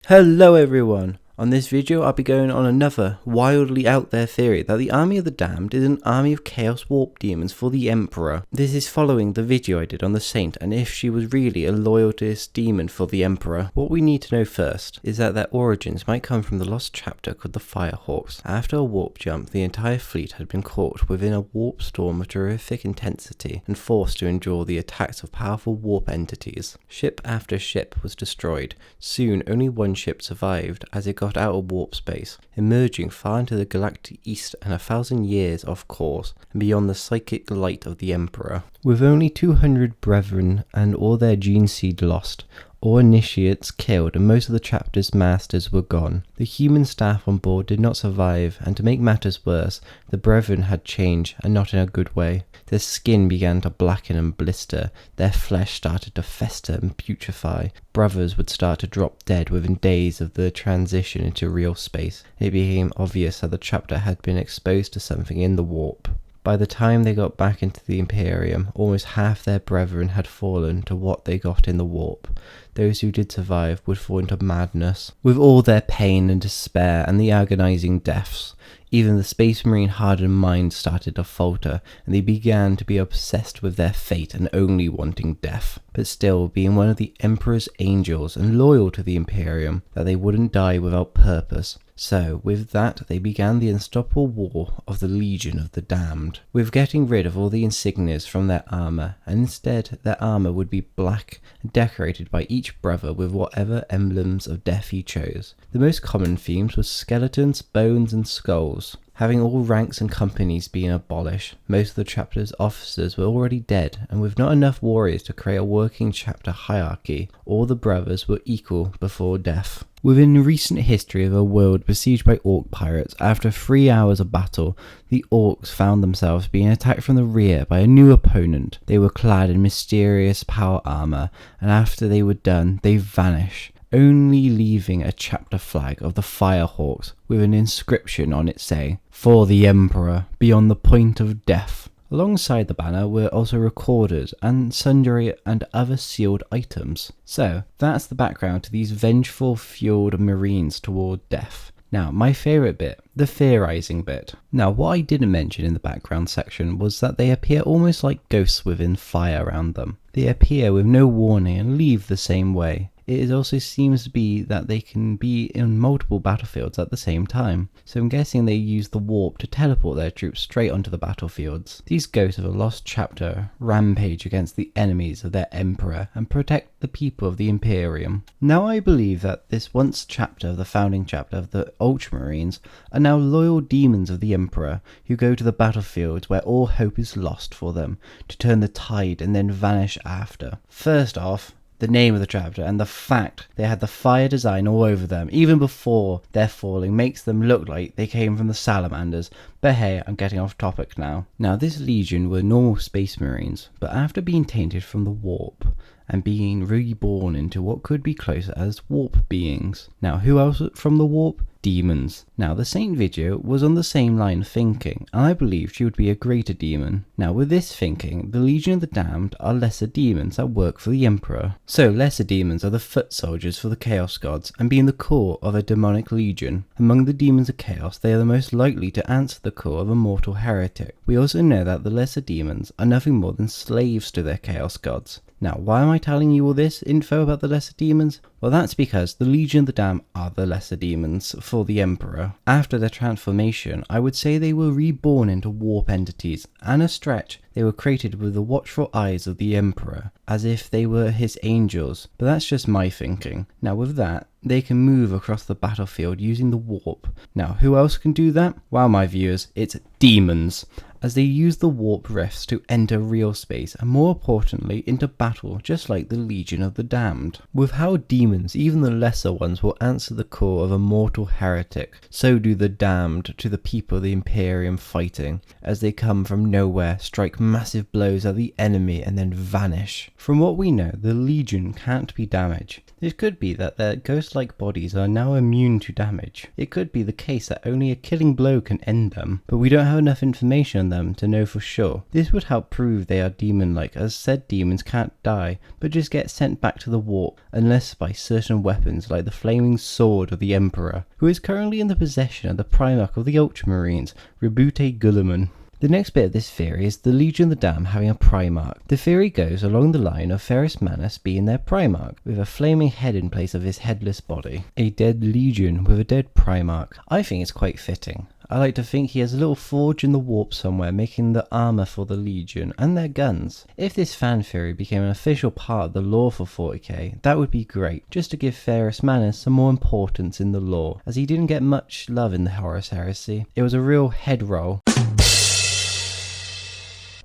Hello everyone! On this video I'll be going on another wildly out there theory that the Army of the Damned is an army of Chaos Warp Demons for the Emperor. This is following the video I did on the Saint and if she was really a loyalist demon for the Emperor. What we need to know first is that their origins might come from the lost chapter called the Firehawks. After a warp jump, the entire fleet had been caught within a warp storm of terrific intensity and forced to endure the attacks of powerful warp entities. Ship after ship was destroyed. Soon only one ship survived as it got out of warp space, emerging far into the galactic east and 1,000 years off course and beyond the psychic light of the Emperor. With only 200 brethren and all their gene seed lost, all initiates killed and most of the chapter's masters were gone. The human staff on board did not survive, and to make matters worse, the brethren had changed, and not in a good way. Their skin began to blacken and blister, their flesh started to fester and putrefy. Brothers would start to drop dead within days of the transition into real space. It became obvious that the chapter had been exposed to something in the warp. By the time they got back into the Imperium, almost half their brethren had fallen to what they got in the warp. Those who did survive would fall into madness. With all their pain and despair and the agonizing deaths, even the Space Marine hardened minds started to falter, and they began to be obsessed with their fate and only wanting death. But still, being one of the Emperor's angels and loyal to the Imperium, that they wouldn't die without purpose. So, with that, they began the unstoppable war of the Legion of the Damned, with getting rid of all the insignias from their armour, and instead their armour would be black and decorated by each brother with whatever emblems of death he chose. The most common themes were skeletons, bones and skulls. Having all ranks and companies being abolished, most of the chapter's officers were already dead, and with not enough warriors to create a working chapter hierarchy, all the brothers were equal before death. Within the recent history of a world besieged by orc pirates, after 3 hours of battle, the orcs found themselves being attacked from the rear by a new opponent. They were clad in mysterious power armor, and after they were done, they vanished, only leaving a chapter flag of the Firehawks with an inscription on it saying, "For the Emperor, beyond the point of death." Alongside the banner were also recorders and sundry and other sealed items. So, that's the background to these vengeful fueled marines toward death. Now, my favourite bit, the theorising bit. Now, what I didn't mention in the background section was that they appear almost like ghosts within fire around them. They appear with no warning and leave the same way. It also seems to be that they can be in multiple battlefields at the same time, so I'm guessing they use the warp to teleport their troops straight onto the battlefields. These ghosts of a lost chapter rampage against the enemies of their emperor and protect the people of the Imperium. Now I believe that this once chapter of the founding chapter of the Ultramarines are now loyal demons of the Emperor who go to the battlefields where all hope is lost for them, to turn the tide and then vanish after. First off, the name of the chapter and the fact they had the fire design all over them even before their falling makes them look like they came from the salamanders. But hey, I'm getting off topic now. Now this legion were normal space marines, but after being tainted from the warp and being reborn into what could be closer as warp beings. Now who else from the warp? Demons. Now the Saint video was on the same line of thinking, and I believe she would be a greater demon. Now with this thinking, the Legion of the Damned are lesser demons that work for the Emperor. So lesser demons are the foot soldiers for the Chaos Gods, and being the core of a demonic legion. Among the demons of Chaos, they are the most likely to answer the call of a mortal heretic. We also know that the lesser demons are nothing more than slaves to their Chaos Gods. Now, why am I telling you all this info about the lesser demons? Well, that's because the Legion of the Damned are the lesser demons for the Emperor. After their transformation, I would say they were reborn into warp entities, and a stretch, they were created with the watchful eyes of the Emperor, as if they were his angels, but that's just my thinking. Now with that, they can move across the battlefield using the warp. Now who else can do that? Well, my viewers, it's demons, as they use the warp rifts to enter real space and more importantly into battle, just like the Legion of the Damned. With how demons, even the lesser ones, will answer the call of a mortal heretic, so do the damned to the people of the Imperium fighting, as they come from nowhere, strike massive blows at the enemy and then vanish. From what we know, the Legion can't be damaged. It could be that their ghost-like bodies are now immune to damage. It could be the case that only a killing blow can end them, but we don't have enough information on them to know for sure. This would help prove they are demon-like, as said demons can't die, but just get sent back to the warp, unless by certain weapons like the flaming sword of the Emperor, who is currently in the possession of the Primarch of the Ultramarines, Rebute Gulliman. The next bit of this theory is the Legion of the Damned having a Primarch. The theory goes along the line of Ferrus Manus being their Primarch, with a flaming head in place of his headless body. A dead Legion with a dead Primarch. I think it's quite fitting. I like to think he has a little forge in the warp somewhere making the armour for the Legion and their guns. If this fan theory became an official part of the lore for 40k, that would be great, just to give Ferrus Manus some more importance in the lore, as he didn't get much love in the Horus Heresy. It was a real head roll.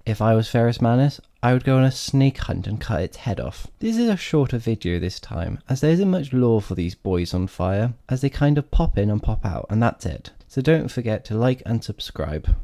If I was Ferrus Manus, I would go on a snake hunt and cut its head off. This is a shorter video this time, as there isn't much lore for these boys on fire, as they kind of pop in and pop out, and that's it. So don't forget to like and subscribe.